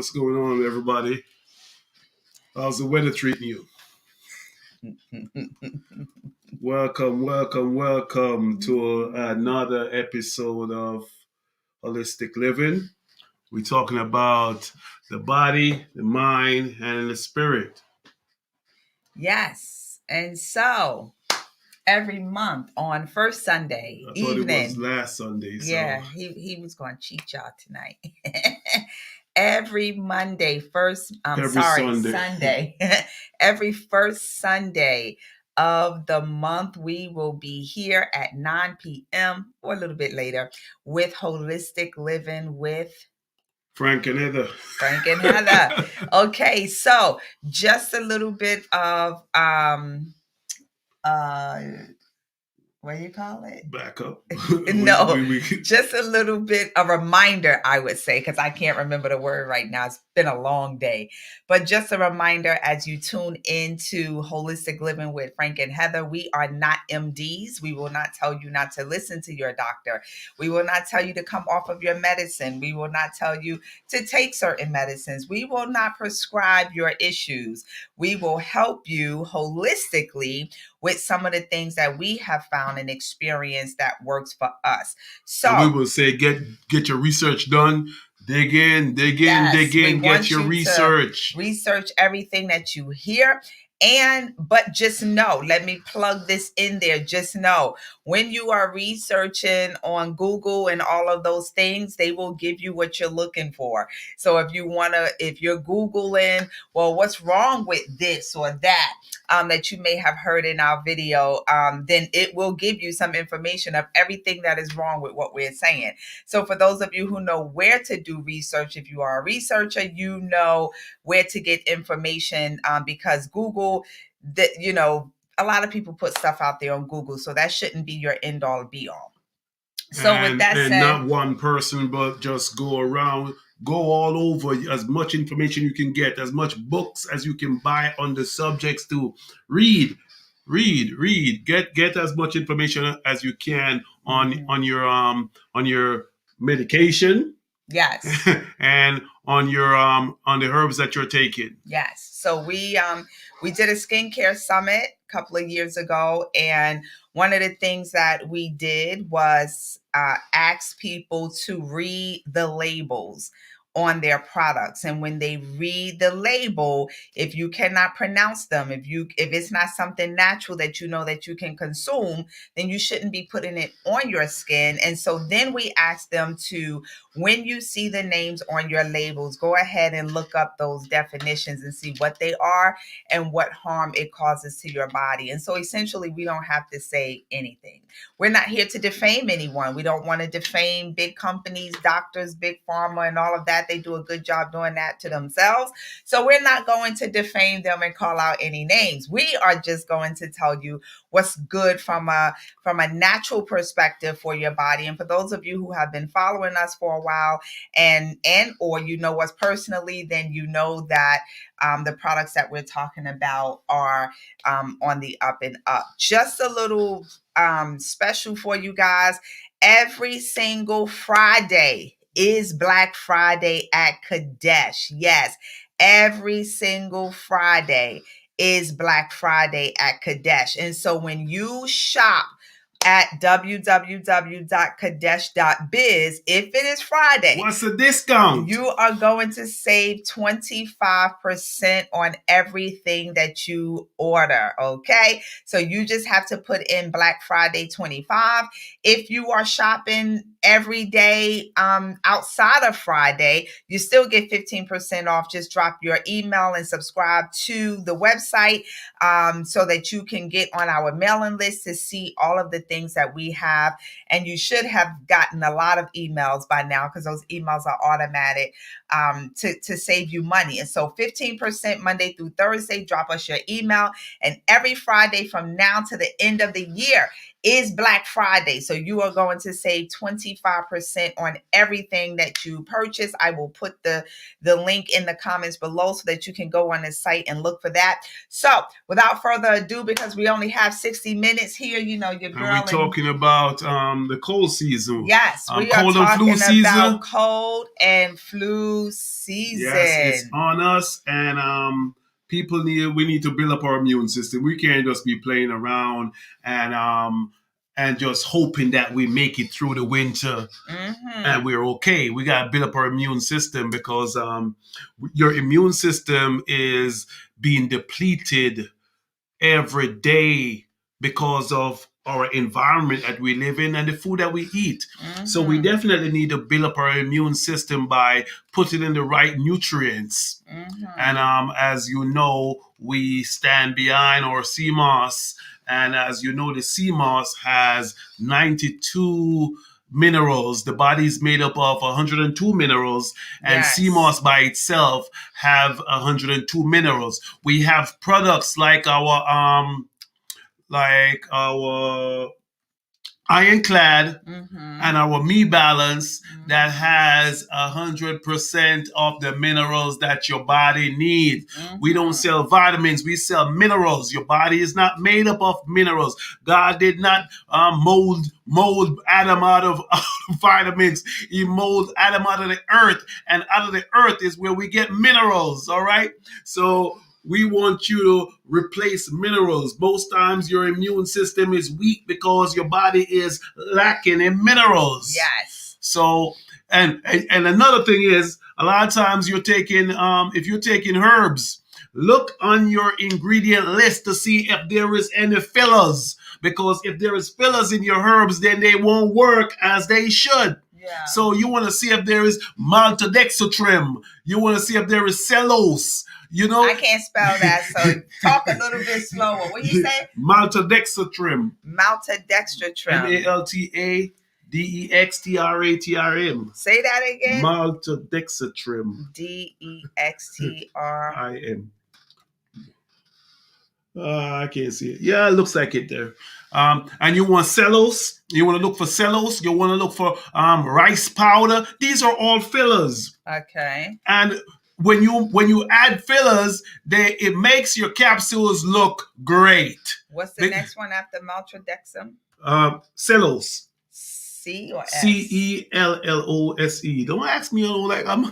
What's going on, everybody? How's the weather treating you? Welcome to another episode of Holistic Living. We're talking about the body, the mind, and the spirit. Yes. And so every month on first Sunday I thought it was evening. last Sunday. Yeah, he was going to cheat y'all tonight. Every Monday, Sunday. Every first Sunday of the month, we will be here at 9 p.m. or a little bit later with Holistic Living with Frank and Heather. Okay, so just a little bit of what do you call it? Backup. No, just a little bit, a reminder, I would say, because I can't remember the word right now. It's been a long day. But just a reminder as you tune into Holistic Living with Frank and Heather, we are not MDs. We will not tell you not to listen to your doctor. We will not tell you to come off of your medicine. We will not tell you to take certain medicines. We will not prescribe your issues. We will help you holistically with some of the things that we have found and experienced that works for us. So and we will say, get your research done. Dig in, get your research. Research everything that you hear. But just know, let me plug this in there. Just know when you are researching on Google and all of those things, they will give you what you're looking for. So if you're Googling, well, what's wrong with this or that, that you may have heard in our video, then it will give you some information of everything that is wrong with what we're saying. So for those of you who know where to do research, if you are a researcher, you know where to get information, because Google, a lot of people put stuff out there on Google, so that shouldn't be your end all be all. So with that said, not one person, but just go around, go all over, as much information you can get, as much books as you can buy on the subjects to read, get as much information as you can on your medication. Yes. And on the herbs that you're taking. Yes. So we did a skincare summit a couple of years ago, and one of the things that we did was ask people to read the labels on their products. And when they read the label, if you cannot pronounce them, if it's not something natural that you know that you can consume, then you shouldn't be putting it on your skin. And so then we asked them to, when you see the names on your labels, go ahead and look up those definitions and see what they are and what harm it causes to your body. And so essentially, we don't have to say anything. We're not here to defame anyone. We don't want to defame big companies, doctors, big pharma, and all of that. They do a good job doing that to themselves. So we're not going to defame them and call out any names. We are just going to tell you what's good from a natural perspective for your body. And for those of you who have been following us for a while and or you know us personally, then you know that the products that we're talking about are on the up and up. Just a little special for you guys. Every single Friday is Black Friday at Kadesh. Yes, every single Friday is Black Friday at Kadesh. And so when you shop at www.kadesh.biz, if it is Friday, what's the discount? You are going to save 25% on everything that you order. Okay, so you just have to put in Black Friday 25. If you are shopping every day outside of Friday, you still get 15% off. Just drop your email and subscribe to the website so that you can get on our mailing list to see all of the things that we have. And you should have gotten a lot of emails by now, because those emails are automatic to save you money. And so 15% Monday through Thursday, drop us your email. And every Friday from now to the end of the year, is Black Friday. So you are going to save 25% on everything that you purchase. I will put the link in the comments below so that you can go on the site and look for that. So without further ado, because we only have 60 minutes here, you know, your girl. And we're talking about the cold season. Yes, we are cold and talking flu season. about cold and flu season. Yes, it's on us, and we need to build up our immune system. We can't just be playing around and just hoping that we make it through the winter and we're okay. We got to build up our immune system because your immune system is being depleted every day because of our environment that we live in and the food that we eat. So we definitely need to build up our immune system by putting in the right nutrients. And as you know, we stand behind our CMOS. And as you know, the CMOS has 92 minerals. The body is made up of 102 minerals, and CMOS by itself have 102 minerals. We have products like our Ironclad and our Me Balance that has 100% of the minerals that your body needs. We don't sell vitamins, we sell minerals. Your body is not made up of minerals. God did not mold Adam out of vitamins. He molded Adam out of the earth, and out of the earth is where we get minerals. All right, so we want you to replace minerals. Most times your immune system is weak because your body is lacking in minerals. Yes. So, and another thing is, a lot of times you're taking, if you're taking herbs, look on your ingredient list to see if there is any fillers. Because if there is fillers in your herbs, then they won't work as they should. Yeah. So you want to see if there is maltodextrin. You want to see if there is cellulose. You know, I can't spell that, so talk a little bit slower. What do you say? Maltodextrin. Maltodextrin. MALTADEXTRATRM. Say that again. Maltodextrin. DEXTRIM. I can't see it. Yeah, it looks like it there. And you want cellulose. You want to look for cellulose. You want to look for rice powder. These are all fillers. Okay. And when you add fillers, it makes your capsules look great. What's the next one after maltodextrin? Cellulose. C or S? CELLOSE. Don't ask me like I'm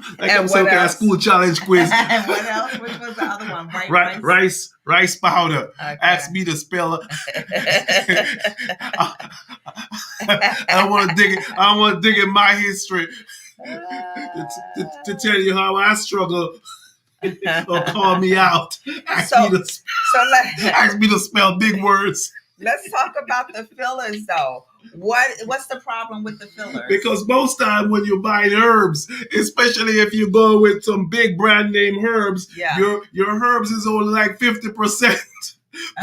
some kind of school challenge quiz. And what else? Which was the other one? Rice powder. Okay. Ask me to spell it. I want to dig in my history to tell you how I struggle. Or call me out. Ask me to spell big words. Let's talk about the fillers, though. What's the problem with the fillers? Because most time when you're buying herbs, especially if you go with some big brand name herbs, your herbs is only like 50%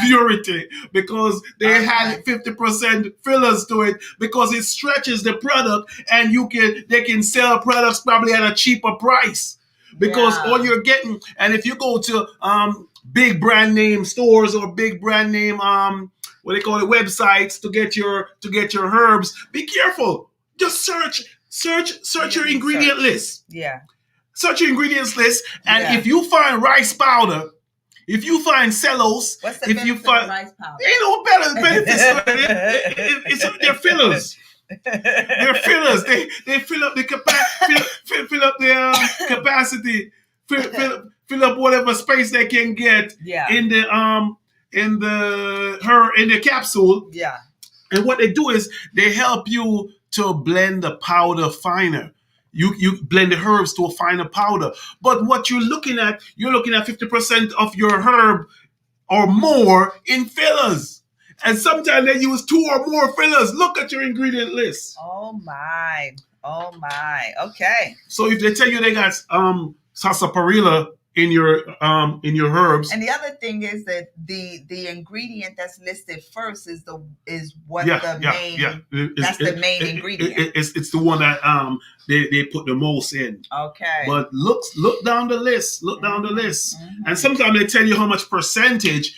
purity because they had 50% fillers to it because it stretches the product and they can sell products probably at a cheaper price because all you're getting. And if you go to big brand name stores or big brand name what they call it, websites to get your herbs, be careful. Just search your ingredient list. Yeah. Search your ingredients list, and if you find rice powder, if you find cellulose, what's the benefit of rice powder? Ain't no better benefits. They're fillers. They're fillers. They fill up the fill up the capacity. Fill up whatever space they can get in the capsule. Yeah. And what they do is they help you to blend the powder finer. You blend the herbs to a finer powder. But what you're looking at 50% of your herb or more in fillers. And sometimes they use 2 or more fillers. Look at your ingredient list. Oh my. Okay. So if they tell you they got sarsaparilla in your herbs. And the other thing is that the ingredient that's listed first is the main ingredient. It's the one that they put the most in. Okay. But look down the list. Look down the list. And sometimes they tell you how much percentage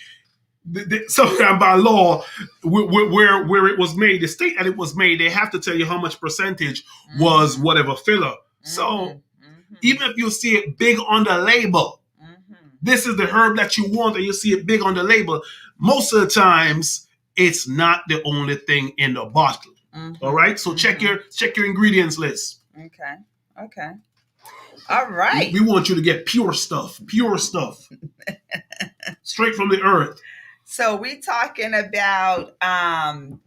So by law, where it was made, the state that it was made, they have to tell you how much percentage was Mhm. whatever filler. Mhm. So Mhm. even if you see it big on the label, Mhm. this is the herb that you want, and you see it big on the label, most of the times it's not the only thing in the bottle. All Mhm. right, so check Mhm. your ingredients list. Okay. Okay. All We right. want you to get pure stuff, straight from the earth. So we talking about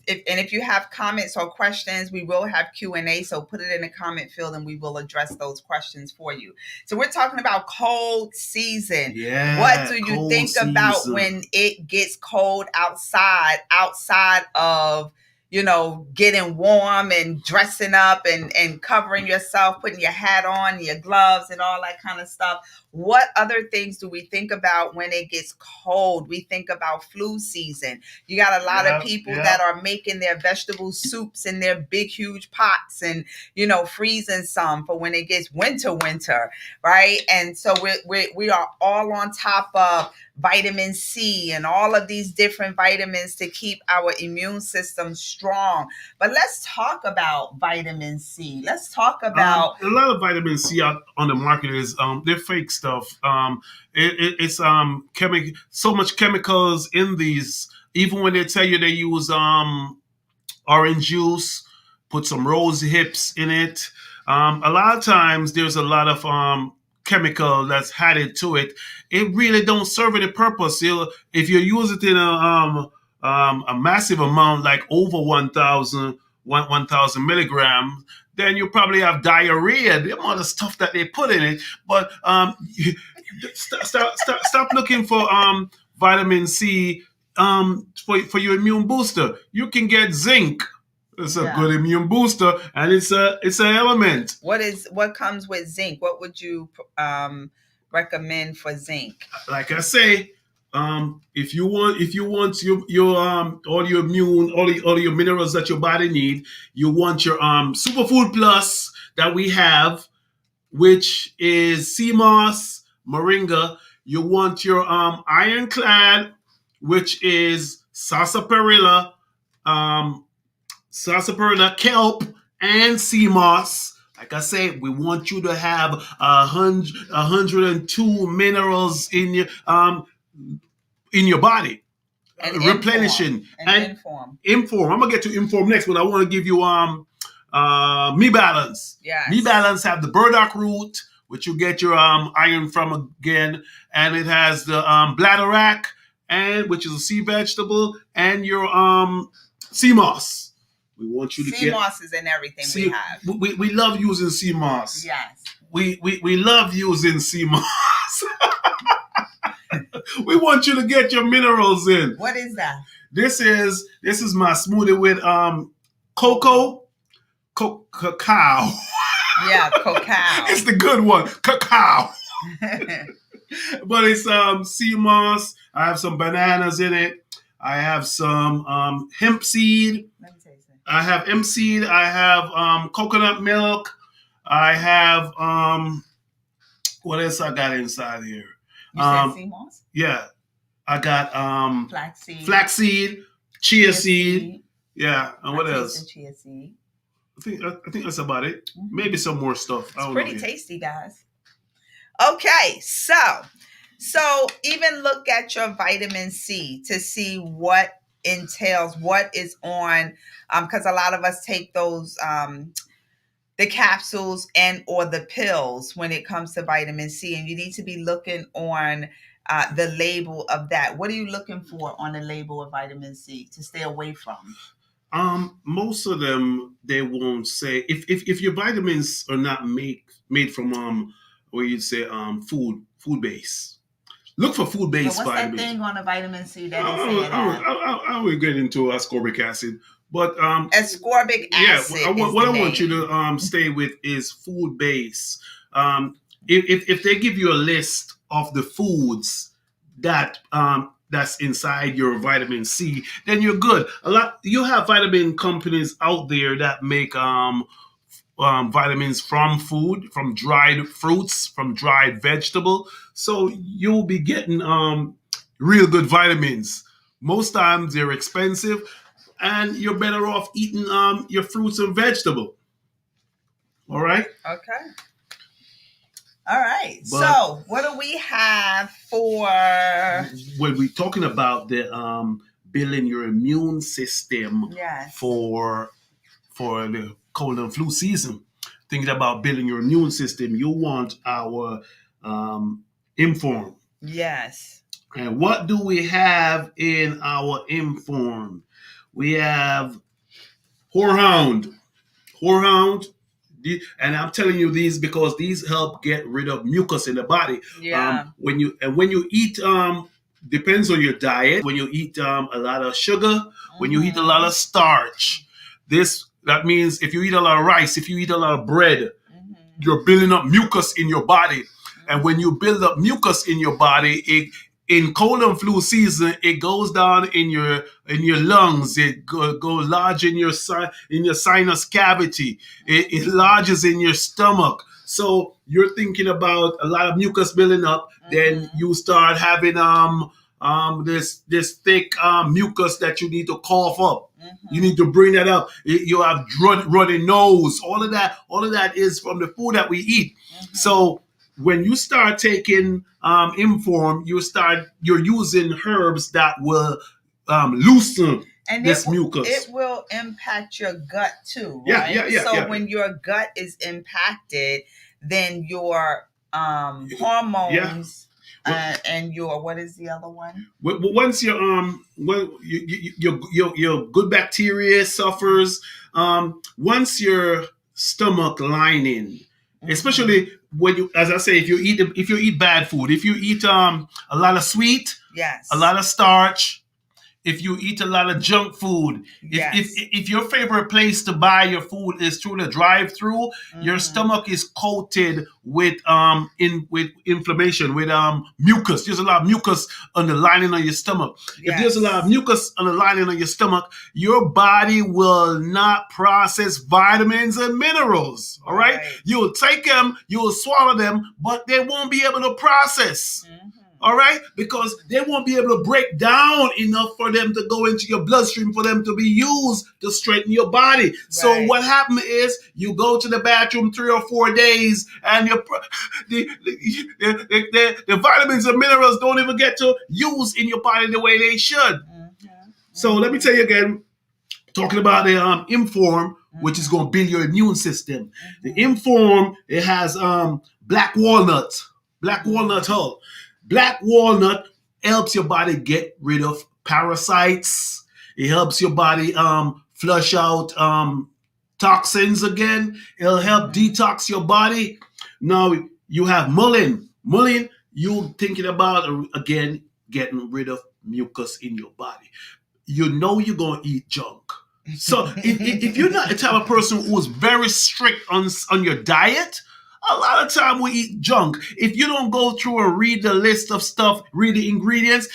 if you have comments or questions, we will have Q&A. So put it in the comment field and we will address those questions for you. So we're talking about cold season. Yeah. What do you cold think about season. when it gets cold outside of getting warm and dressing up and covering yourself, putting your hat on, your gloves and all that kind of stuff? What other things do we think about when it gets cold? We think about flu season. You got a lot of people that are making their vegetable soups in their big, huge pots and, freezing some for when it gets winter, right? And so we are all on top of vitamin C and all of these different vitamins to keep our immune system strong. But let's talk about vitamin C. Let's talk about a lot of vitamin C out on the market is they're fake stuff. It's so much chemicals in these. Even when they tell you they use orange juice, put some rose hips in it. A lot of times there's a lot of chemical that's added to it. It really don't serve any purpose. If you use it in a massive amount, like over 1,000 milligrams, then you probably have diarrhea. The amount of stuff that they put in it. But stop looking for vitamin C for your immune booster. You can get zinc. It's a good immune booster, and it's an element. What comes with zinc? What would you recommend for zinc? Like I say, if you want your all your immune all your minerals that your body need, you want your superfood plus that we have, which is sea moss, moringa. You want your ironclad, which is um, sarsaparilla, kelp, and sea moss. Like I say, we want you to have 102 minerals in your body, and replenishing inform. Inform. I'm gonna get to inform next, but I want to give you Me Balance. Yes. Me Balance have the burdock root, which you get your iron from again, and it has the bladderwrack, and which is a sea vegetable, and your sea moss. We want you to sea moss is in everything we have. We love using sea moss. Yes. We love using sea moss. We want you to get your minerals in. What is that? This is my smoothie with cacao. Yeah, cacao. It's the good one, cacao. But it's sea moss. I have some bananas in it. I have some hemp seed. I have hemp seed. I have coconut milk. I have what else I got inside here? You said sea moss? Yeah. I got flaxseed, chia seed. Yeah. And what else? Chia seed. I think that's about it. Mm-hmm. Maybe some more stuff. It's pretty tasty, guys. Okay, so even look at your vitamin C to see what entails, what is on, because a lot of us take those the capsules and or the pills when it comes to vitamin C, and you need to be looking on the label of that. What are you looking for on the label of vitamin C to stay away from? Most of them, they won't say if your vitamins are not made from what you'd say food base. Look for food based vitamins. What's that thing on the vitamin C that is saying that? I will get into ascorbic acid, but ascorbic acid. Yeah, what I want you to stay with is food base. If they give you a list of the foods that that's inside your vitamin C, then you're good. You have vitamin companies out there that make vitamins from food, from dried fruits, from dried vegetable. So you'll be getting real good vitamins. Most times they're expensive, and you're better off eating your fruits and vegetable. All right. Okay. All right. But So, what do we have for? when we're talking about the building your immune system Yes. for the cold and flu season, thinking about building your immune system, you want our Inform. Yes. And what do we have in our Inform? We have Horehound. Horehound. And I'm telling you these because these help get rid of mucus in the body. Yeah. When you eat depends on your diet. When you eat a lot of sugar, when you eat a lot of starch, that means if you eat a lot of rice, if you eat a lot of bread, you're building up mucus in your body. And when you build up mucus in your body, in cold and flu season, it goes down in your lungs. It goes large in your sinus cavity. It lodges in your stomach. So you're thinking about a lot of mucus building up. Then you start having this thick mucus that you need to cough up. You need to bring that up. You have running nose. All of that is from the food that we eat. So when you start taking Inform, you're using herbs that will loosen And this mucus. It will impact your gut too, Yeah, right? yeah. So when your gut is impacted, then your hormones and your, what is the other one? Once your good bacteria suffers, once your stomach lining, especially when you, as I say, if you eat bad food, if you eat a lot of sweet, yes, a lot of starch, if you eat a lot of junk food, yes, if your favorite place to buy your food is through the drive-through, your stomach is coated with inflammation, with mucus. There's a lot of mucus on the lining of your stomach. If there's a lot of mucus on the lining of your stomach, your body will not process vitamins and minerals. All right? You'll take them, you'll swallow them, but they won't be able to process. All right? Because they won't be able to break down enough for them to go into your bloodstream for them to be used to straighten your body. Right. So what happened is you go to the bathroom 3 or 4 days and the vitamins and minerals don't even get to use in your body the way they should. So let me tell you again, talking about the Inform, which is going to build your immune system. The Inform, it has black walnut hull. Black walnut helps your body get rid of parasites. It helps your body flush out toxins again. It'll help detox your body. Now you have mullein. Mullein, you thinking about, again, getting rid of mucus in your body. You know you're going to eat junk. So if you're not the type of person who's very strict on your diet, a lot of time we eat junk. If you don't go through and read the list of stuff, read the ingredients,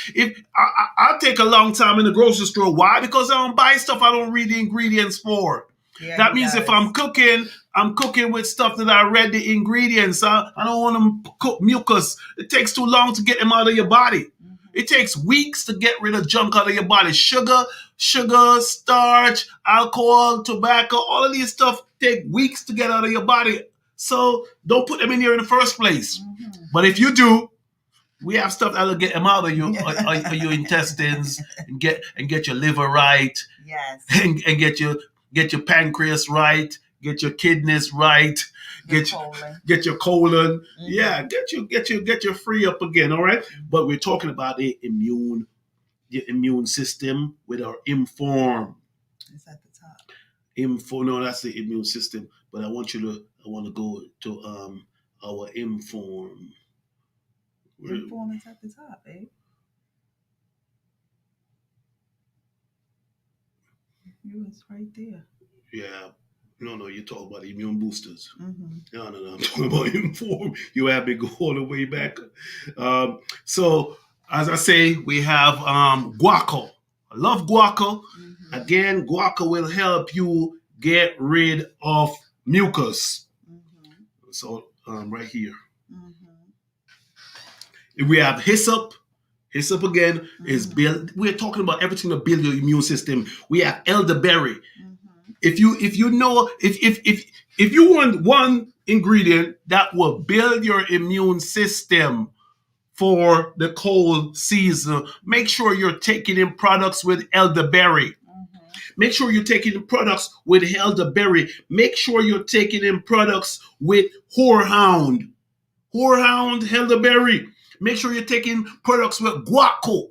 I'll take a long time in the grocery store. Why? Because I don't buy stuff I don't read the ingredients for. Yeah, that means if I'm cooking with stuff that I read the ingredients. I don't want to cook mucus. It takes too long to get them out of your body. It takes weeks to get rid of junk out of your body. Sugar, starch, alcohol, tobacco, all of these stuff take weeks to get out of your body. So don't put them in here in the first place. But if you do, we have stuff that'll get them out of your intestines and get your liver right. Yes. And get your pancreas right, get your kidneys right, get your colon. Yeah, get your free up again, all right? But we're talking about the immune system with our Inform. It's at the top. No, that's the immune system. But I want to go to our Inform. Inform is at the top, babe. It was right there. Yeah. No, you talk about immune boosters. No, I'm talking about Inform. You have me go all the way back. So, as I say, we have guaco. I love guaco. Again, guaco will help you get rid of mucus. So, right here. We have hyssop. Hyssop again is build. We're talking about everything to build your immune system. We have elderberry. If you know if you want one ingredient that will build your immune system for the cold season, make sure you're taking in products with elderberry. Make sure you're taking in products with elderberry. Make sure you're taking in products with horehound. Horehound, elderberry. Make sure you're taking products with guaco.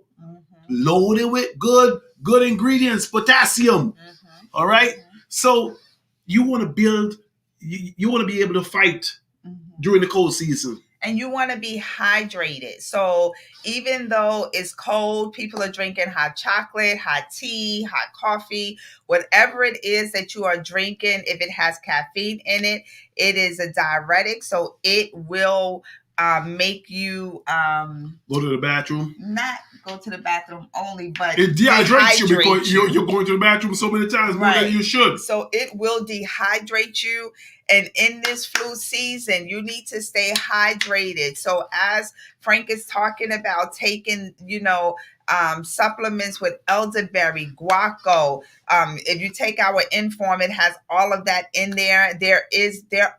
Loaded with good ingredients, potassium. All right? So you want to build, you want to be able to fight during the cold season. And you want to be hydrated. So even though it's cold, people are drinking hot chocolate, hot tea, hot coffee, whatever it is that you are drinking. If it has caffeine in it, it is a diuretic. So it will make you go to the bathroom. Not go to the bathroom only, but it dehydrates you because you're going to the bathroom so many times more than you should. So it will dehydrate you. And in this flu season, you need to stay hydrated. So as Frank is talking about taking, supplements with elderberry, guaco. If you take our Inform, it has all of that in there. There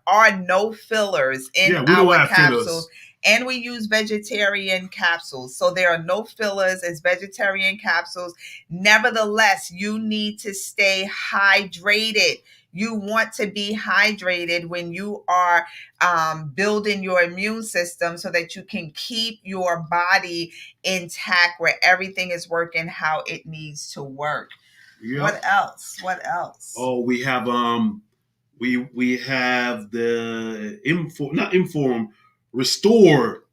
are no fillers in our capsules. Fillers. And we use vegetarian capsules. So there are no fillers. It's vegetarian capsules. Nevertheless, you need to stay hydrated. You want to be hydrated when you are building your immune system so that you can keep your body intact, where everything is working how it needs to work. Yep. What else? Oh, we have we have the Inform, Restore.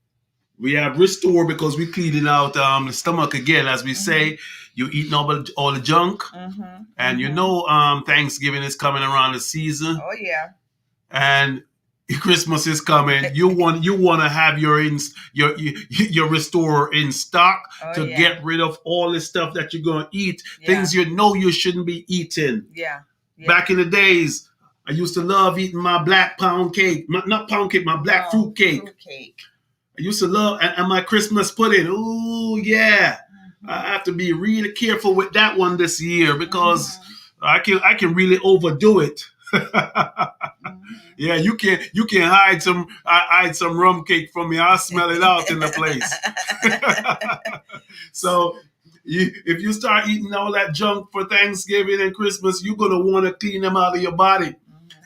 We have Restore because we're cleaning out the stomach again, as we say. You eating all the junk, and Thanksgiving is coming around the season. Oh yeah, and Christmas is coming. You want to have your Restore in stock to get rid of all the stuff that you're gonna eat, things you shouldn't be eating. Yeah. Back in the days, I used to love eating my black pound cake, my black fruit cake. I used to love and my Christmas pudding. Ooh yeah. I have to be really careful with that one this year because I can really overdo it. Yeah, you can hide some rum cake from me. I'll smell it out in the place. So if you start eating all that junk for Thanksgiving and Christmas, you're gonna want to clean them out of your body.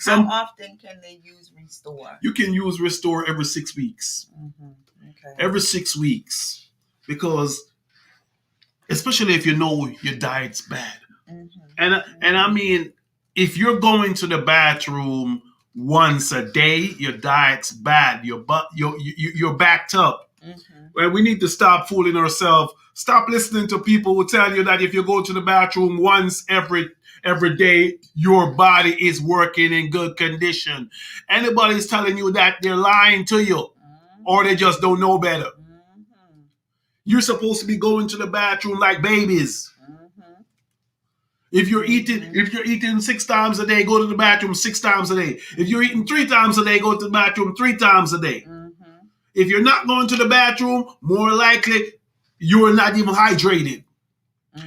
How often can they use Restore? You can use Restore every 6 weeks. Okay. Every 6 weeks, because especially if you know your diet's bad. And I mean, if you're going to the bathroom once a day, your diet's bad. You're backed up. Well, we need to stop fooling ourselves. Stop listening to people who tell you that if you go to the bathroom once every day, your body is working in good condition. Anybody's telling you that, they're lying to you, or they just don't know better. You're supposed to be going to the bathroom like babies. If you're eating 6 times a day, go to the bathroom 6 times a day. If you're eating 3 times a day, go to the bathroom 3 times a day. If you're not going to the bathroom, more likely you're not even hydrated.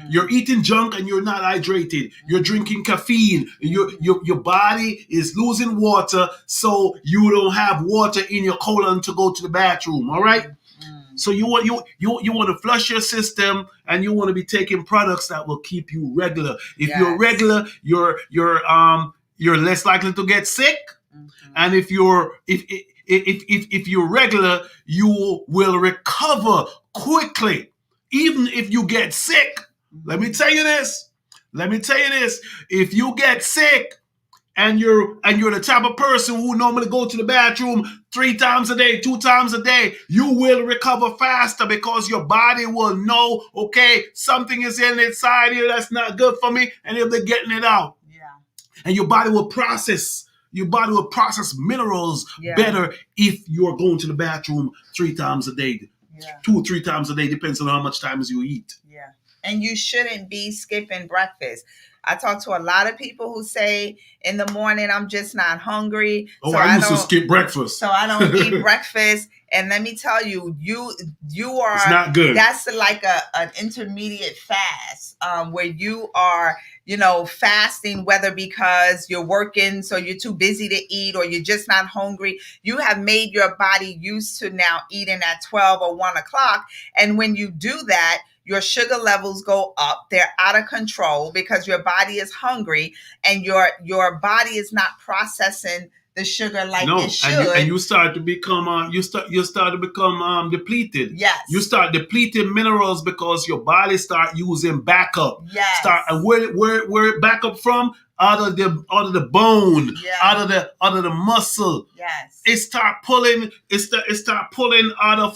You're eating junk and you're not hydrated. You're drinking caffeine. Your body is losing water, so you don't have water in your colon to go to the bathroom. All right. So you want to flush your system, and you want to be taking products that will keep you regular. If you're regular, you're less likely to get sick, and if you're regular, you will recover quickly. Even if you get sick, let me tell you this. If you get sick, and you're the type of person who normally go to the bathroom 3 times a day, 2 times a day, you will recover faster because your body will know, okay, something is inside here that's not good for me, and you'll be getting it out. Yeah. And your body will process minerals better if you're going to the bathroom 3 times a day. 2 or 3 times a day, depends on how much times you eat. Yeah. And you shouldn't be skipping breakfast. I talk to a lot of people who say in the morning, I'm just not hungry. Oh, I used to skip breakfast. So I don't eat breakfast. And let me tell you, you are, it's not good. That's like an intermediate fast, where you are, fasting, whether because you're working, so you're too busy to eat, or you're just not hungry. You have made your body used to now eating at 12 or 1 o'clock. And when you do that, your sugar levels go up. They're out of control because your body is hungry, and your body is not processing the sugar like it should. And you start to become you start to become depleted. Yes. You start depleting minerals because your body start using backup. Yes. And where it backup from? Out of the bone, yeah. out of the muscle. Yes. It start pulling out of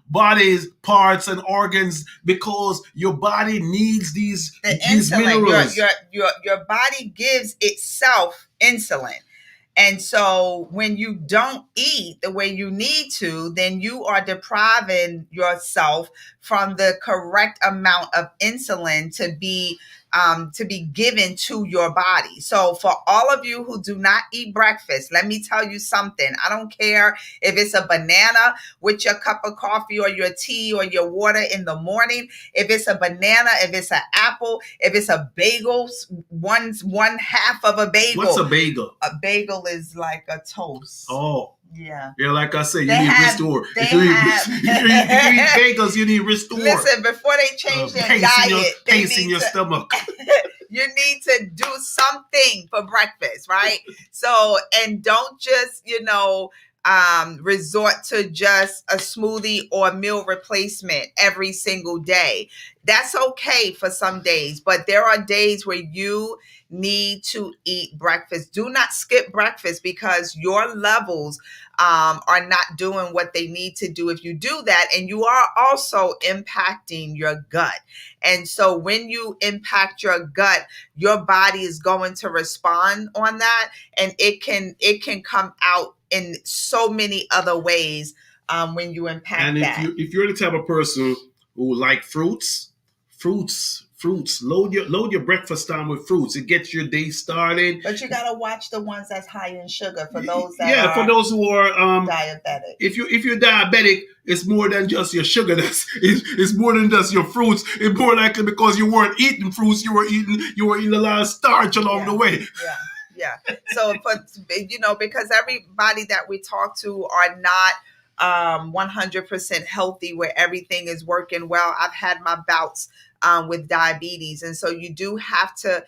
body's parts and organs because your body needs these minerals. Your body gives itself insulin. And so when you don't eat the way you need to, then you are depriving yourself from the correct amount of insulin to be given to your body. So for all of you who do not eat breakfast, let me tell you something. I don't care if it's a banana with your cup of coffee or your tea or your water in the morning. If it's a banana, if it's an apple, if it's a bagel, one half of a bagel. What's a bagel? A bagel is like a toast. Oh. Yeah. Yeah, like I said, you need Restore. If you eat bagels, you need Restore. Listen, before they change their diet, pace in your stomach. You need to do something for breakfast, right? So, and don't just, resort to just a smoothie or a meal replacement every single day. That's okay for some days, but there are days where you need to eat breakfast. Do not skip breakfast because your levels are not doing what they need to do if you do that. And you are also impacting your gut. And so when you impact your gut, your body is going to respond on that. And it can come out in so many other ways when you impact that. And if you're the type of person who like fruits, load your breakfast time with fruits. It gets your day started. But you gotta watch the ones that's high in sugar for those that for those who are diabetic. If you're diabetic, it's more than just your sugar. It's more than just your fruits. It's more likely because you weren't eating fruits. You were eating a lot of starch along the way. Yeah. So because everybody that we talk to are not 100% healthy where everything is working well. I've had my bouts with diabetes. And so you do have to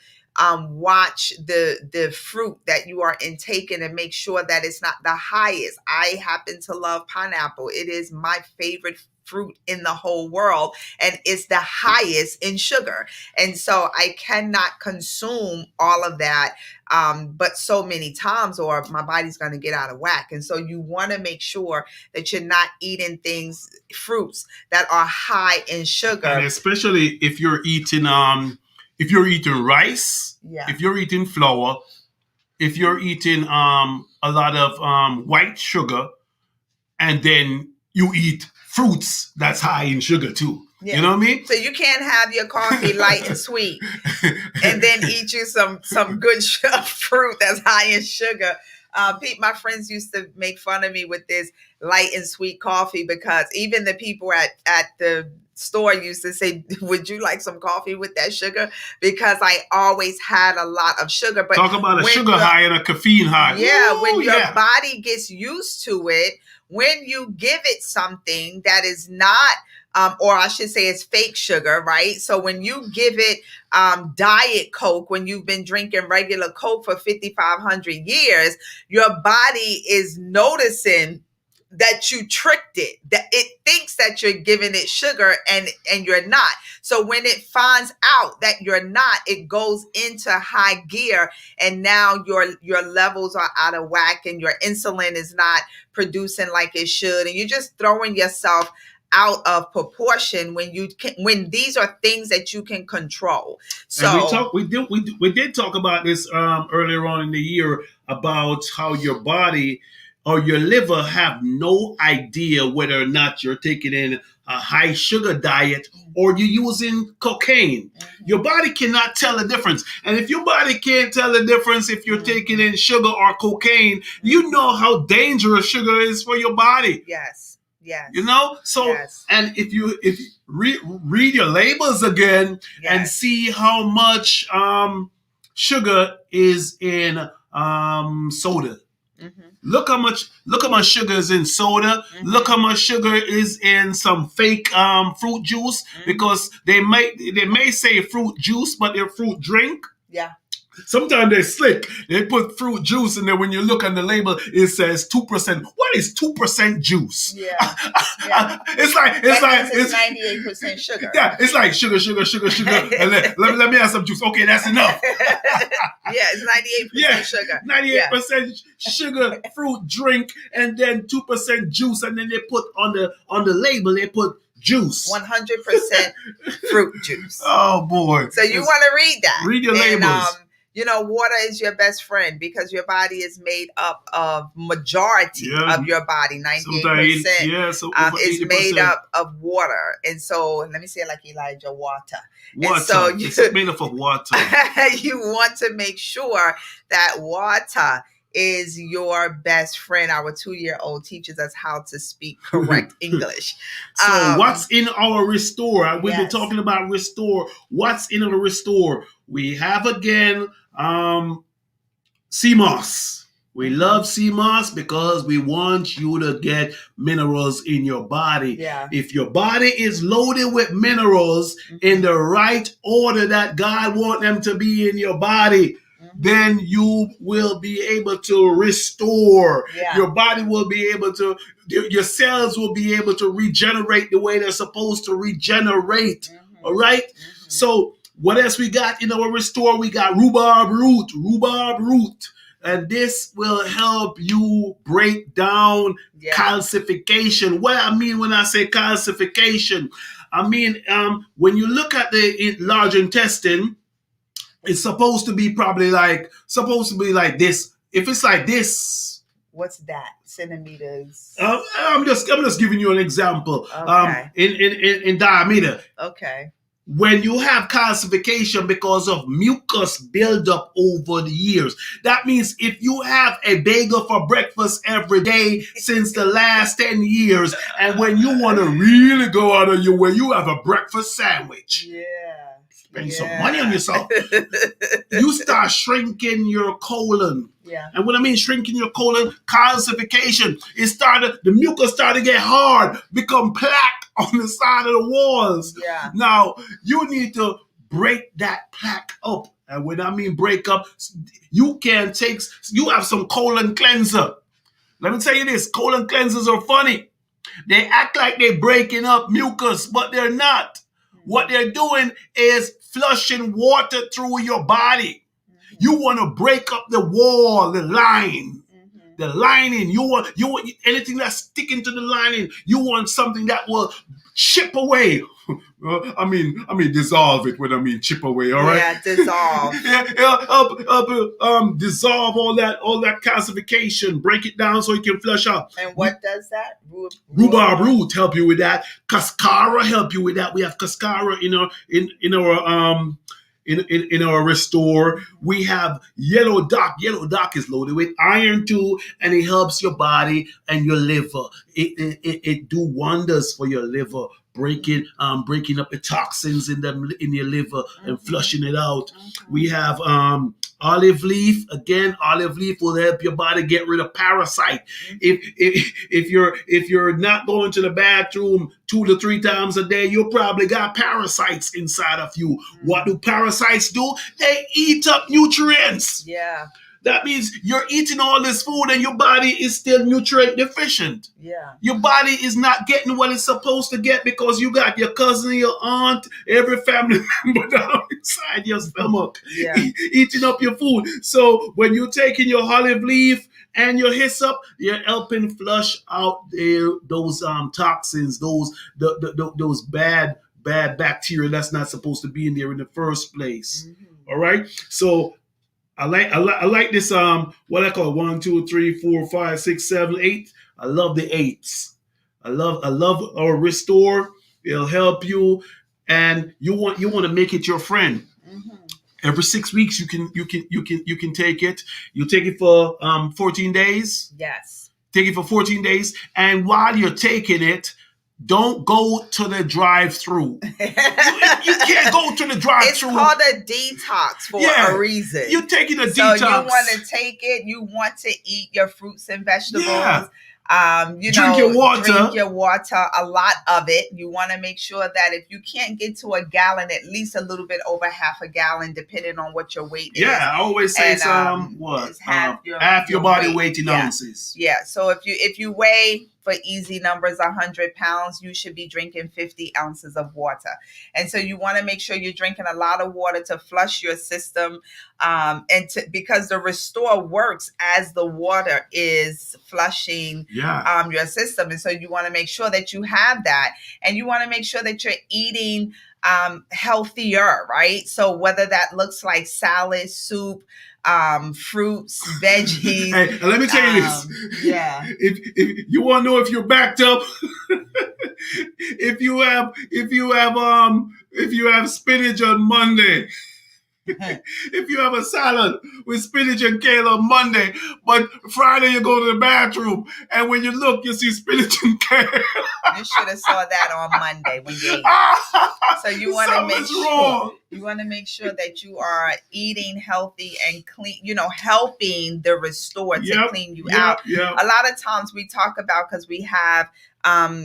watch the fruit that you are intaking and make sure that it's not the highest. I happen to love pineapple. It is my favorite fruit in the whole world, and it's the highest in sugar. And so I cannot consume all of that but so many times, or my body's going to get out of whack. And so you want to make sure that you're not eating fruits that are high in sugar. And especially if you're eating rice, if you're eating flour, if you're eating a lot of white sugar, and then you eat fruits that's high in sugar too. Yeah. You know what I mean? So you can't have your coffee light and sweet and then eat you some good fruit that's high in sugar. My friends used to make fun of me with this light and sweet coffee because even the people at the store used to say, would you like some coffee with that sugar? Because I always had a lot of sugar. But talk about a sugar high and a caffeine high. Yeah, when your body gets used to it, when you give it something that is not, or I should say it's fake sugar, right? So when you give it Diet Coke, when you've been drinking regular Coke for 5,500 years, your body is noticing that you tricked it, that it thinks that you're giving it sugar and you're not. So when it finds out that you're not, it goes into high gear, and now your levels are out of whack and your insulin is not producing like it should, and you're just throwing yourself out of proportion when these are things that you can control. So we did talk about this earlier on in the year about how your body or your liver have no idea whether or not you're taking in a high sugar diet or you're using cocaine. Your body cannot tell the difference. And if your body can't tell the difference if you're taking in sugar or cocaine, you know how dangerous sugar is for your body. Yes. Yes. You know? So, yes. And if you read your labels again and see how much sugar is in soda. Look how much sugar is in soda. Look how much sugar is in some fake fruit juice, because they may say fruit juice, but they're fruit drink. Yeah. Sometimes they're slick. They put fruit juice in there. When you look on the label, it says 2%. What is 2% juice? Yeah. It's 98% sugar. Yeah, it's like sugar. And let me have some juice. Okay, that's enough. It's 98% sugar. 98% sugar fruit drink, and then 2% juice, and then they put on the label, they put juice. 100% fruit juice. Oh boy. So you want to read that. Read your labels. Water is your best friend because your body is made up of majority of your body, 98%. Is made up of water. And so let me say it like Elijah, water. Water. And so it's made up of water. You want to make sure that water is your best friend. Our 2-year-old teaches us how to speak correct English. So what's in our Restore? We've been talking about Restore. What's in our Restore? We have again sea moss. We love sea moss because we want you to get minerals in your body. Yeah. If your body is loaded with minerals in the right order that God wants them to be in your body, then you will be able to restore. Your body will be able to, your cells will be able to regenerate the way they're supposed to regenerate. All right? So what else we got in our Restore? We got rhubarb root. And this will help you break down calcification. What I mean when I say calcification, I mean when you look at the large intestine, it's supposed to be like this. If it's like this, what's that? Centimeters. I'm just giving you an example. Okay. In diameter. Okay. When you have calcification because of mucus buildup over the years, that means if you have a bagel for breakfast every day since the last 10 years, and when you want to really go out of your way, you have a breakfast sandwich. Spend some money on yourself. You start shrinking your colon. And when I mean shrinking your colon, calcification, the mucus started to get hard, become plaque on the side of the walls. Now, you need to break that plaque up. And when I mean break up, you have some colon cleanser. Let me tell you this, colon cleansers are funny. They act like they're breaking up mucus, but they're not. What they're doing is flushing water through your body. You want to break up the wall, the line, the lining. You want anything that's sticking to the lining. You want something that will chip away. I mean, dissolve it when I mean chip away. All right. Yeah, dissolve. Dissolve all that calcification. Break it down so it can flush out. And what does that? Rhubarb root help you with that. Cascara help you with that. We have cascara in our Restore. We have yellow dock. Yellow dock is loaded with iron too, and it helps your body and your liver. It do wonders for your liver, breaking up the toxins in your liver and flushing it out. We have olive leaf. Again, olive leaf will help your body get rid of parasite. If you're not going to the bathroom 2 to 3 times a day, you probably got parasites inside of you. What do parasites do? They eat up nutrients. Yeah. That means you're eating all this food and your body is still nutrient deficient. Yeah. Your body is not getting what it's supposed to get because you got your cousin, your aunt, every family member down inside your stomach eating up your food. So when you're taking your olive leaf and your hyssop, you're helping flush out those toxins, those bad bacteria that's not supposed to be in there in the first place. All right. So I like this what I call 1, 2, 3, 4, 5, 6, 7, 8. I love the eights. I love our restore. It'll help you, and you want to make it your friend. Mhm. Every 6 weeks you can take it. You take it for 14 days. Yes. Take it for 14 days, and while you're taking it, don't go to the drive-through. You can't go to the It's drive-through. called a detox for Yeah. a reason. You're taking a So detox. you want to take it. You want to eat your fruits and vegetables. Yeah. You Drink know, your water. drink your water, a lot of it. You want to make sure that if you can't get to a gallon, at least a little bit over half a gallon, depending on what your weight is. Yeah, I always say And, what it's half your body weight. weight in Yeah. ounces. Yeah. So if you weigh, for easy numbers, 100 pounds, you should be drinking 50 ounces of water. And so you want to make sure you're drinking a lot of water to flush your system, because the Restore works as the water is flushing Yeah. your system. And so you want to make sure that you have that, and you want to make sure that you're eating healthier, right? So whether that looks like salad, soup, fruits, veggies. Hey, and let me tell you this. Yeah. If you want to know if you're backed up, if you have spinach on Monday, if you have a salad with spinach and kale on Monday, but Friday you go to the bathroom, and when you look, you see spinach and kale. You should have saw that on Monday when you ate. So you want to make sure that you are eating healthy and clean, helping the Restore to clean you out. Yep. A lot of times we talk about, because we have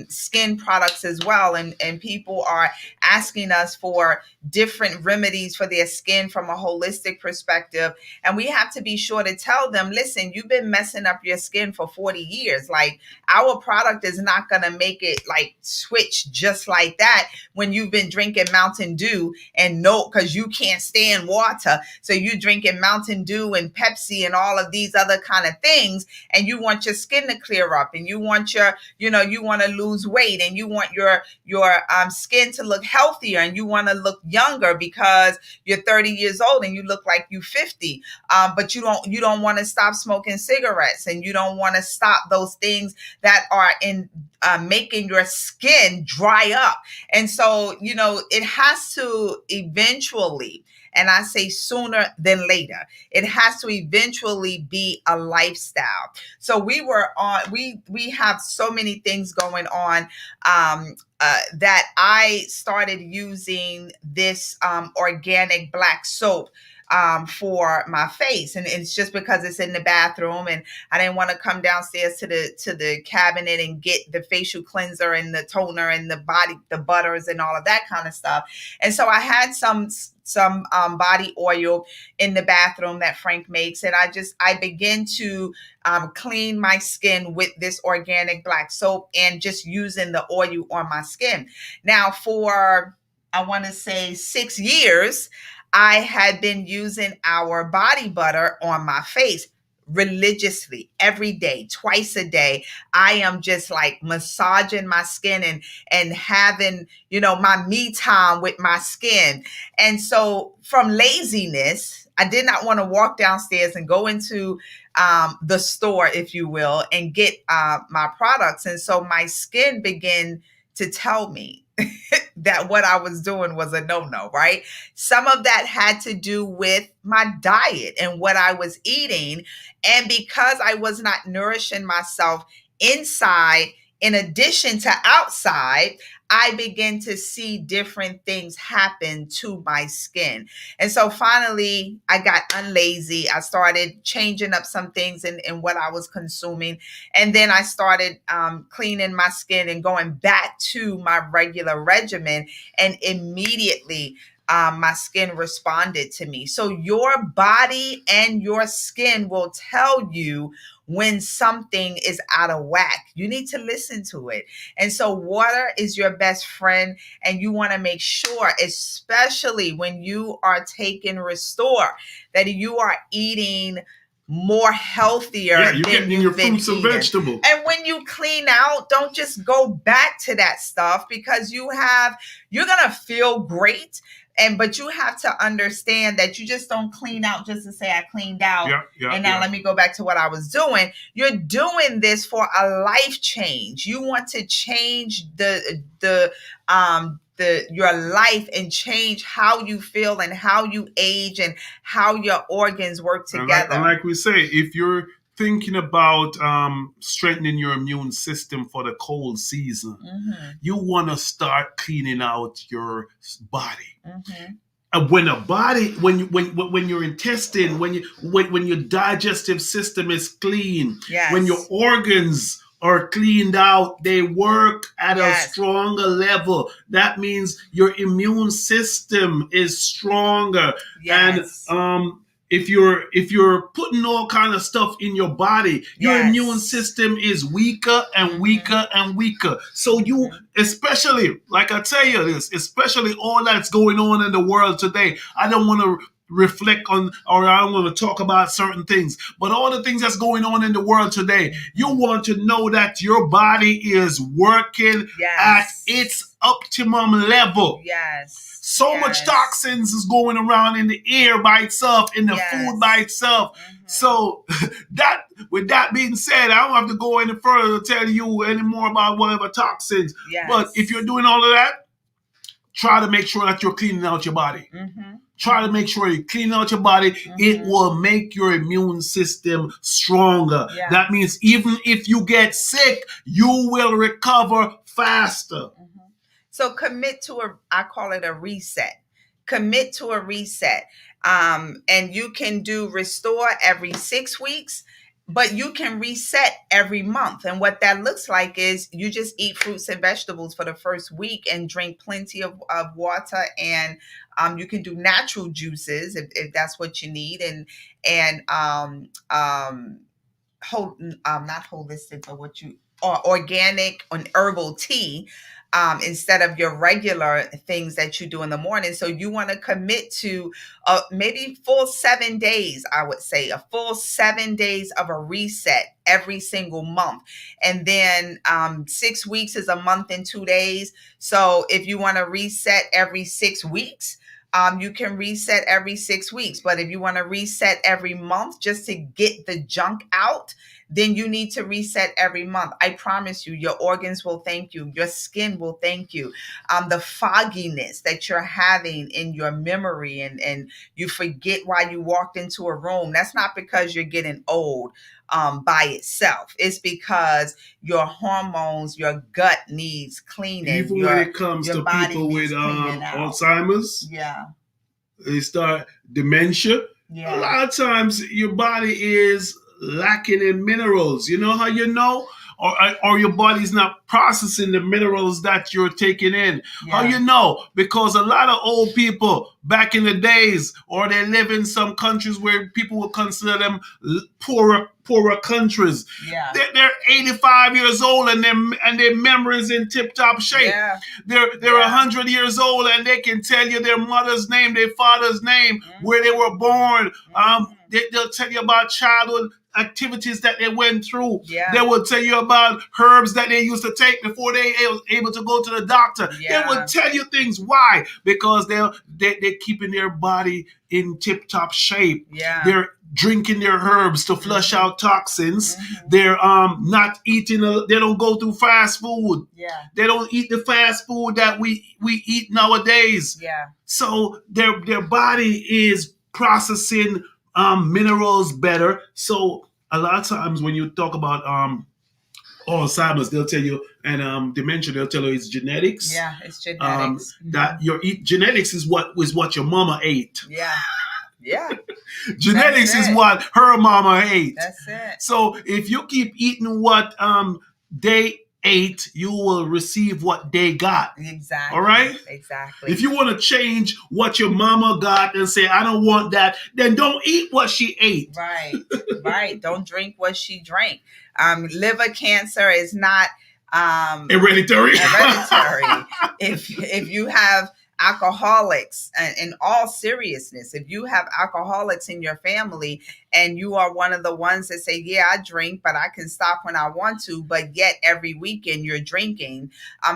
skin products as well, and people are asking us for different remedies for their skin from a holistic perspective, and we have to be sure to tell them, listen, you've been messing up your skin for 40 years. Like, our product is not going to make it like switch just like that when you've been drinking Mountain Dew, and because you can't stand water, so you drinking Mountain Dew and Pepsi and all of these other kind of things, and you want your skin to clear up, and you want you want to lose weight, and you want your skin to look healthier, and you want to look younger because you're 30 years old and you look like you 50, but you don't want to stop smoking cigarettes, and you don't want to stop those things that are in making your skin dry up. And so it has to eventually, and I say sooner than later, it has to eventually be a lifestyle. So we have so many things going on, that I started using this organic black soap for my face, and it's just because it's in the bathroom, and I didn't want to come downstairs to the cabinet and get the facial cleanser and the toner and the butters and all of that kind of stuff. And so I had some body oil in the bathroom that Frank makes, and I begin to clean my skin with this organic black soap, and just using the oil on my skin. Now, for, I want to say, 6 years, I had been using our body butter on my face religiously every day, twice a day. I am just like massaging my skin and having, my me time with my skin. And so from laziness, I did not want to walk downstairs and go into the store, if you will, and get my products. And so my skin began to tell me that what I was doing was a no-no, right? Some of that had to do with my diet and what I was eating. And because I was not nourishing myself inside, in addition to outside, I began to see different things happen to my skin. And so finally, I got unlazy. I started changing up some things in what I was consuming. And then I started cleaning my skin and going back to my regular regimen. And immediately, my skin responded to me. So your body and your skin will tell you when something is out of whack. You need to listen to it. And so water is your best friend, and you want to make sure, especially when you are taking Restore, that you are eating more healthier. Yeah, you're getting your fruits and vegetables. And when you clean out, don't just go back to that stuff, because you're going to feel great. but you have to understand that you just don't clean out just to say I cleaned out. And now let me go back to what I was doing. You're doing this for a life change. You want to change your life and change how you feel and how you age and how your organs work together. And like we say, if you're thinking about strengthening your immune system for the cold season, you want to start cleaning out your body. When a body, when your intestine, when your digestive system is clean, when your organs are cleaned out, they work at a stronger level. That means your immune system is stronger. And if you're putting all kind of stuff in your body, your immune system is weaker and weaker and weaker. So you, especially, like I tell you this, especially all that's going on in the world today, I don't want to reflect on, or I don't want to talk about certain things, but all the things that's going on in the world today, you want to know that your body is working at its optimum level. So much toxins is going around in the air by itself, in the food by itself. So with that being said, I don't have to go any further to tell you any more about whatever toxins. But if you're doing all of that, try to make sure that you're cleaning out your body. Try to make sure you clean out your body. It will make your immune system stronger. That means even if you get sick, you will recover faster. So commit to I call it a reset. Commit to a reset. And you can do restore every 6 weeks, but you can reset every month. And what that looks like is you just eat fruits and vegetables for the first week and drink plenty of water. And you can do natural juices if that's what you need. Not holistic, but organic and herbal tea. Instead of your regular things that you do in the morning. So you want to commit to maybe full 7 days, I would say, a full 7 days of a reset every single month. And then 6 weeks is a month and 2 days. So if you want to reset every 6 weeks, you can reset every 6 weeks. But if you want to reset every month just to get the junk out, then you need to reset every month. I promise you, your organs will thank you. Your skin will thank you. The fogginess that you're having in your memory and you forget why you walked into a room, that's not because you're getting old by itself. It's because your hormones, your gut needs cleaning. Even when it comes to people with Alzheimer's, they start dementia. A lot of times your body is lacking in minerals. You know how you know? Or your body's not processing the minerals that you're taking in. How you know? Because a lot of old people back in the days, or they live in some countries where people would consider them poorer countries. They're 85 years old and their memory is in tip-top shape. They're 100 years old and they can tell you their mother's name, their father's name, where they were born. They'll tell you about childhood activities that they went through. They will tell you about herbs that they used to take before they were able to go to the doctor. They will tell you things. Why? Because they're keeping their body in tip-top shape. They're drinking their herbs to flush out toxins. They're not eating. They don't go through fast food. They don't eat the fast food that we eat nowadays. So their body is processing minerals better. So a lot of times when you talk about Alzheimer's, they'll tell you, and dementia, they'll tell you it's genetics. It's genetics. That genetics is what your mama ate. Genetics is what her mama ate. That's it. So if you keep eating what they ate, you will receive what they got. Exactly. All right? Exactly. If you want to change what your mama got and say, I don't want that, then don't eat what she ate. Right. Don't drink what she drank. Liver cancer is not hereditary. If you have alcoholics, in all seriousness, if you have alcoholics in your family and you are one of the ones that say, yeah, I drink, but I can stop when I want to, but yet every weekend you're drinking,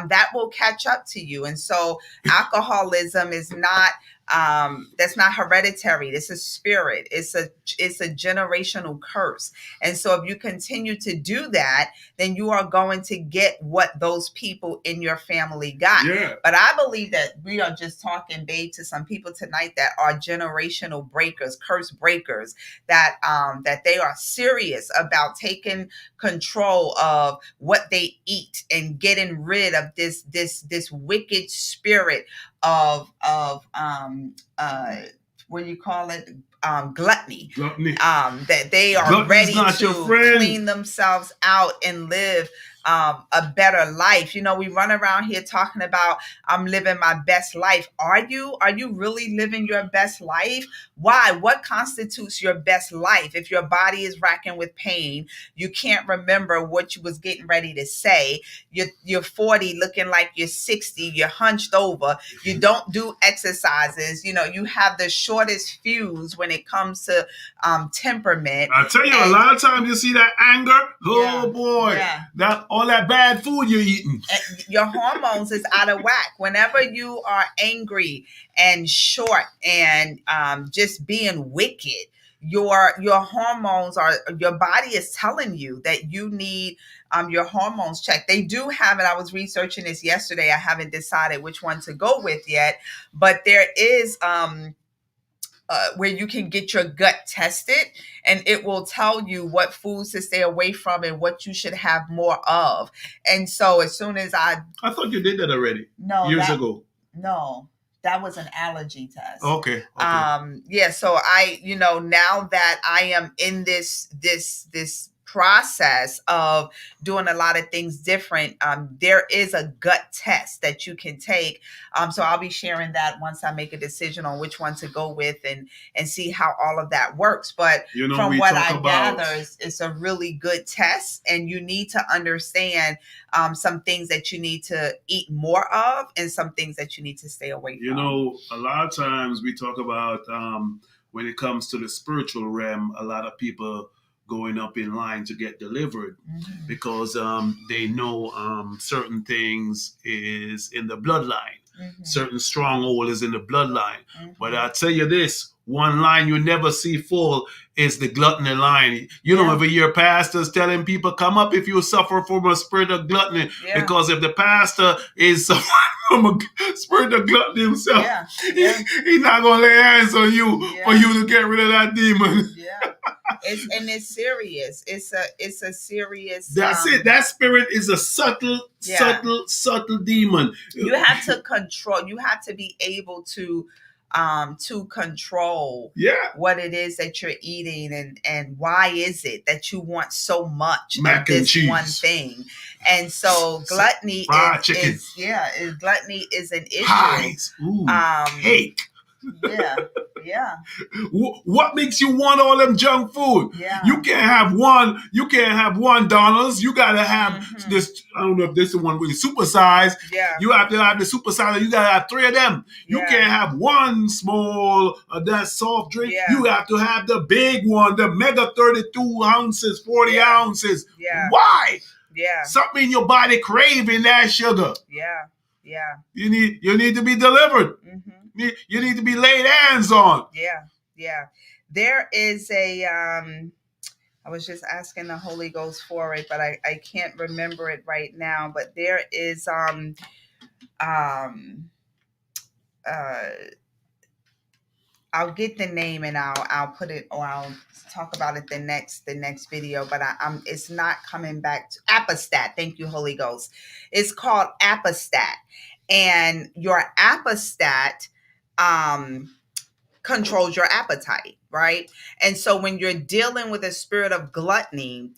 that will catch up to you. And so alcoholism is not, that's not hereditary. It's a spirit. It's a generational curse. And so if you continue to do that, then you are going to get what those people in your family got. Yeah. But I believe that we are just talking, babe, to some people tonight that are generational breakers, curse breakers, that that they are serious about taking control of what they eat and getting rid of this wicked spirit of what do you call it? Gluttony. Gluttony. That they are Gluttony's ready to clean themselves out and live a better life. You know, we run around here talking about I'm living my best life. Are you really living your best life? Why? What constitutes your best life? If your body is racking with pain, you can't remember what you was getting ready to say. You're 40 looking like you're 60, you're hunched over, you don't do exercises, you know, you have the shortest fuse when it comes to temperament. I tell you, a lot of times you see that anger. Oh boy, that all that bad food you're eating. Your hormones is out of whack. Whenever you are angry and short and just being wicked, your hormones are, your body is telling you that you need your hormones checked. They do have it. I was researching this yesterday. I haven't decided which one to go with yet, but there is where you can get your gut tested, and it will tell you what foods to stay away from and what you should have more of. And so as soon as I thought you did that already. No, years ago. No, that was an allergy test. Okay. Yeah. So I, you know, now that I am in this process of doing a lot of things different, there is a gut test that you can take. So I'll be sharing that once I make a decision on which one to go with and see how all of that works. But you know, from what I gather, it's a really good test, and you need to understand some things that you need to eat more of and some things that you need to stay away from. You know, a lot of times we talk about when it comes to the spiritual realm, a lot of people going up in line to get delivered because they know certain things is in the bloodline. Certain stronghold is in the bloodline. But I tell you this, one line you never see full is the gluttony line. You know, every year pastors telling people, come up if you suffer from a spirit of gluttony. Because if the pastor is suffering from a spirit of gluttony himself, he's not going to lay hands on you for you to get rid of that demon. It's serious. It's a serious. That's it. That spirit is a subtle demon. You have to control. You have to be able to control what it is that you're eating and why is it that you want so much Mac of this and cheese. One thing. And so gluttony gluttony is an issue. Pies. Ooh, cake. What makes you want all them junk food? You can't have one. You can't have one Donald's. You gotta have this. I don't know if this is the one with super size. You have to have the super size. You gotta have 3 of them. You can't have one small that soft drink. You have to have the big one, the mega 32 ounces, 40 ounces. Why? Something in your body craving that sugar. You need to be delivered. You need to be laid hands on. There is a I was just asking the Holy Ghost for it, but I can't remember it right now. But there is I'll get the name and I'll put it, or I'll talk about it the next video. But it's not coming back to Apostat. Thank you, Holy Ghost. It's called Apostat, and your Apostat controls your appetite, right? And so when you're dealing with a spirit of gluttony,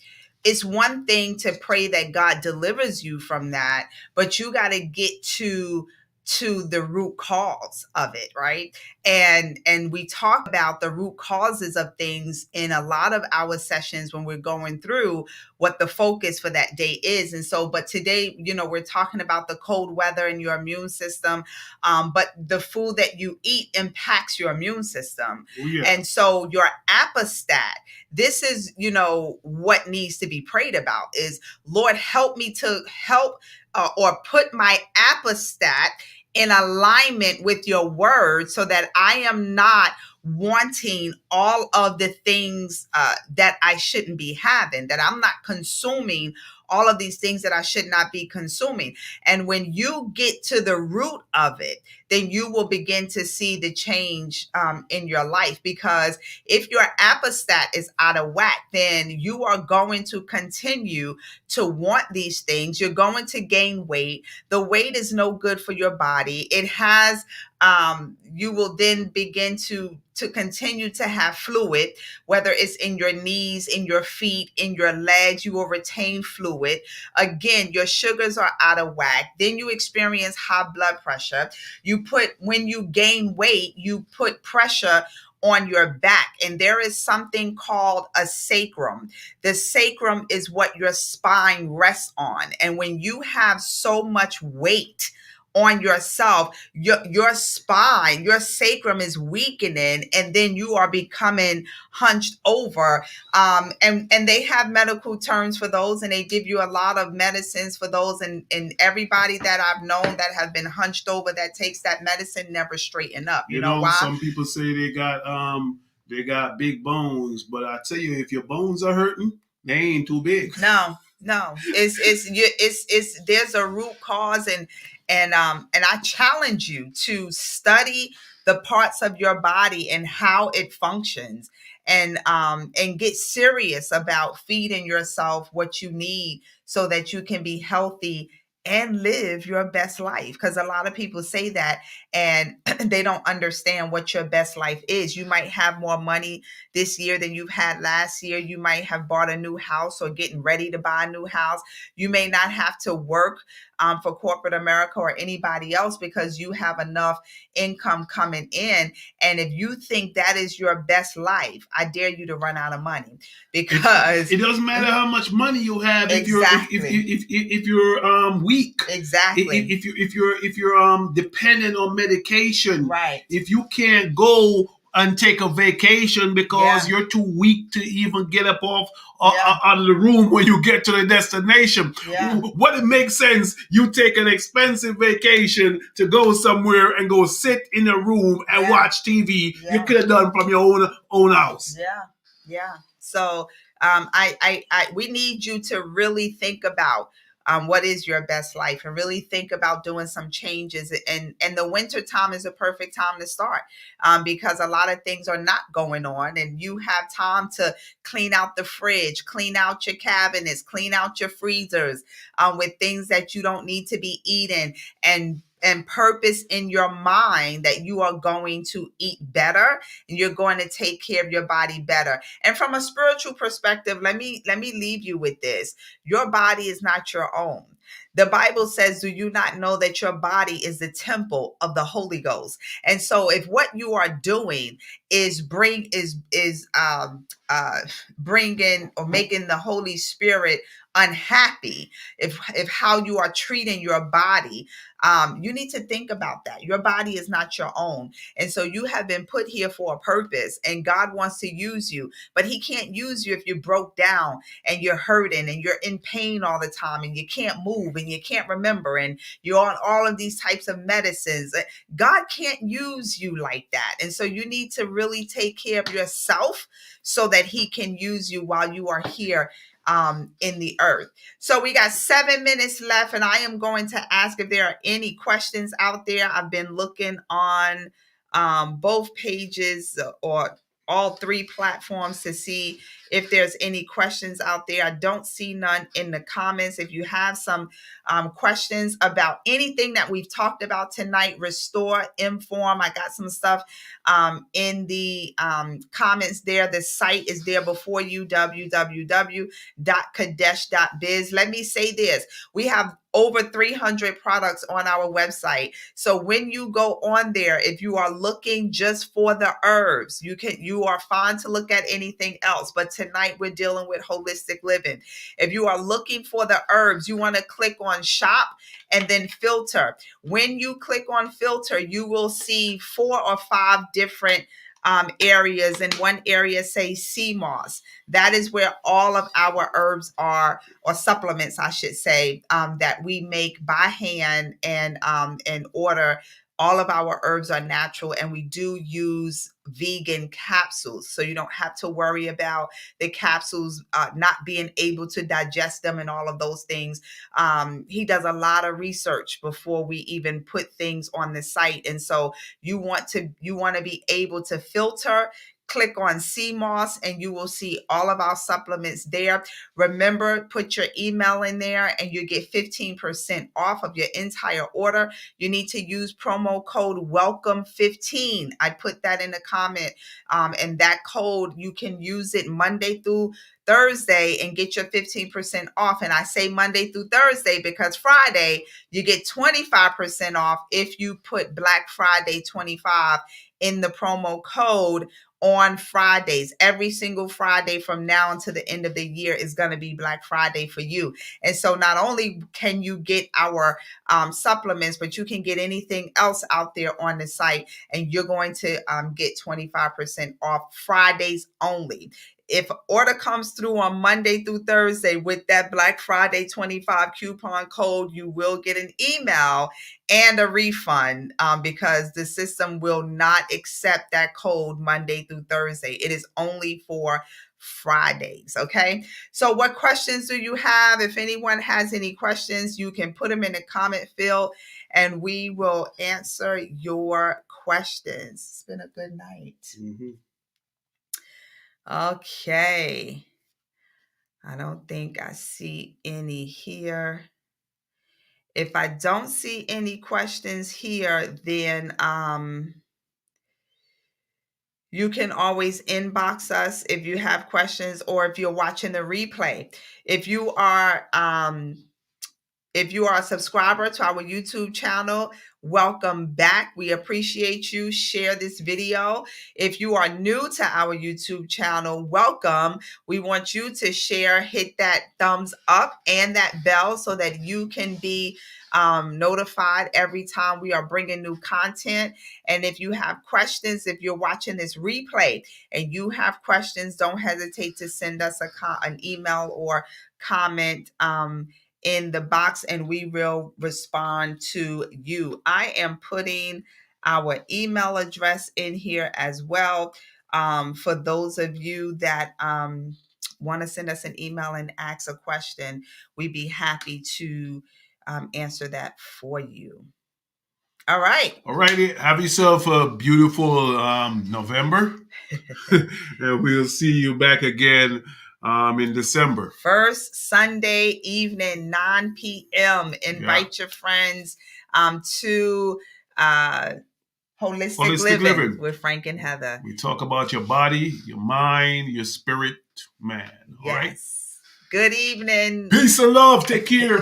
it's one thing to pray that God delivers you from that, but you got to get to to the root cause of it, right? And we talk about the root causes of things in a lot of our sessions when we're going through what the focus for that day is. And so, but today, we're talking about the cold weather and your immune system. But the food that you eat impacts your immune system. Oh, yeah. And so your apostat, this is, what needs to be prayed about is, Lord, help me to help or put my apostat in alignment with your word so that I am not wanting all of the things that I shouldn't be having, that I'm not consuming all of these things that I should not be consuming. And when you get to the root of it, then you will begin to see the change in your life. Because if your apostat is out of whack, then you are going to continue to want these things. You're going to gain weight. The weight is no good for your body. It has, you will then begin to continue to have fluid, whether it's in your knees, in your feet, in your legs, you will retain fluid. Again, your sugars are out of whack. Then you experience high blood pressure. When you gain weight, you put pressure on your back. And there is something called a sacrum. The sacrum is what your spine rests on. And when you have so much weight on yourself, your spine, your sacrum is weakening, and then you are becoming hunched over. And they have medical terms for those, and they give you a lot of medicines for those. And everybody that I've known that have been hunched over that takes that medicine never straighten up. You know why? Some people say they got big bones, but I tell you, if your bones are hurting, they ain't too big. No, it's there's a root cause, and I challenge you to study the parts of your body and how it functions, and get serious about feeding yourself what you need so that you can be healthy and live your best life. Because a lot of people say that and they don't understand what your best life is. You might have more money this year than you've had last year. You might have bought a new house or getting ready to buy a new house. You may not have to work for corporate America or anybody else because you have enough income coming in. And if you think that is your best life, I dare you to run out of money, because it doesn't matter how much money you have. Exactly. If you're weak, exactly. If you're dependent on medication, right? If you can't go and take a vacation because you're too weak to even get up out of the room when you get to the destination. What it makes sense, you take an expensive vacation to go somewhere and go sit in a room and watch TV. You could have done from your own house. Yeah. So we need you to really think about what is your best life, and really think about doing some changes. And the winter time is a perfect time to start, because a lot of things are not going on, and you have time to clean out the fridge, clean out your cabinets, clean out your freezers with things that you don't need to be eating, and purpose in your mind that you are going to eat better and you're going to take care of your body better. And from a spiritual perspective, let me leave you with this. Your body is not your own. The Bible says, do you not know that your body is the temple of the Holy Ghost? And so if what you are doing is bringing or making the Holy Spirit unhappy, if how you are treating your body, you need to think about that. Your body is not your own. And so you have been put here for a purpose, and God wants to use you, but he can't use you if you're broke down and you're hurting and you're in pain all the time and you can't move and you can't remember and you're on all of these types of medicines. God can't use you like that. And so you need to really take care of yourself so that he can use you while you are here in the earth. So we got 7 minutes left, and I am going to ask if there are any questions out there. I've been looking on both pages or all three platforms to see if there's any questions out there. I don't see none in the comments. If you have some questions about anything that we've talked about tonight, restore, inform, I got some stuff in the comments there. The site is there before you, www.kadesh.biz. Let me say this. We have over 300 products on our website. So when you go on there, if you are looking just for the herbs, you are fine to look at anything else. But tonight we're dealing with holistic living. If you are looking for the herbs, you want to click on shop and then filter. When you click on filter, you will see 4 or 5 different areas, and one area say sea moss. That is where all of our herbs are, or supplements, I should say, that we make by hand and order. All of our herbs are natural, and we do use vegan capsules, so you don't have to worry about the capsules not being able to digest them and all of those things. He does a lot of research before we even put things on the site, and so you want to be able to filter. Click on sea moss and you will see all of our supplements there. Remember, put your email in there and you get 15% off of your entire order. You need to use promo code WELCOME15. I put that in the comment, and that code, you can use it Monday through Thursday and get your 15% off. And I say Monday through Thursday because Friday you get 25% off if you put Black Friday 25 in the promo code on Fridays. Every single Friday from now until the end of the year is going to be Black Friday for you. And so not only can you get our supplements, but you can get anything else out there on the site, and you're going to get 25% off Fridays only. If order comes through on Monday through Thursday with that Black Friday 25 coupon code, you will get an email and a refund, because the system will not accept that code Monday through Thursday. It is only for Fridays. Okay. So what questions do you have? If anyone has any questions, you can put them in the comment field and we will answer your questions. It's been a good night. Mm-hmm. Okay. I don't think I see any here. If I don't see any questions here, then you can always inbox us if you have questions, or if you're watching the replay. If you are a subscriber to our YouTube channel, welcome back. We appreciate you. Share this video. If you are new to our YouTube channel, welcome. We want you to share, hit that thumbs up and that bell so that you can be notified every time we are bringing new content. And if you have questions, if you're watching this replay and you have questions, don't hesitate to send us an email or comment in the box and we will respond to you. I am putting our email address in here as well. For those of you that want to send us an email and ask a question, we'd be happy to answer that for you. All right. All righty. Have yourself a beautiful November. And we'll see you back again in December. First Sunday evening, 9 p.m. Invite your friends to Holistic Living with Frank and Heather. We talk about your body, your mind, your spirit, man. All right. Good evening. Peace and love. Take care.